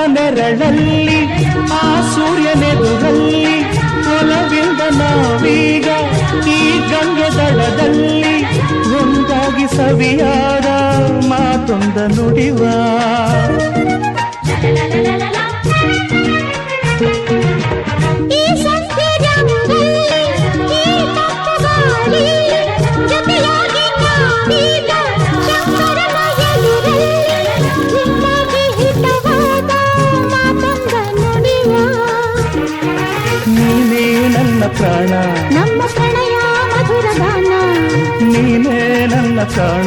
ನೆರಳಲ್ಲಿ ಆ ಸೂರ್ಯನೆದುರಲ್ಲಿ ಒಲವಿಂದ ನಾವೀಗ ಈ ಗಂಗೆ ದಡದಲ್ಲಿ ಒಂದಾಗಿ ಸವಿಯಾದ ಮಾತೊಂದ ನುಡಿವ ನೀನೇ ನನ್ನ ಪ್ರಾಣ ನಮ್ಮ ಪ್ರಣಯ ಮಧುರ ಗಾನ ನೀನೇ ನನ್ನ ಪ್ರಾಣ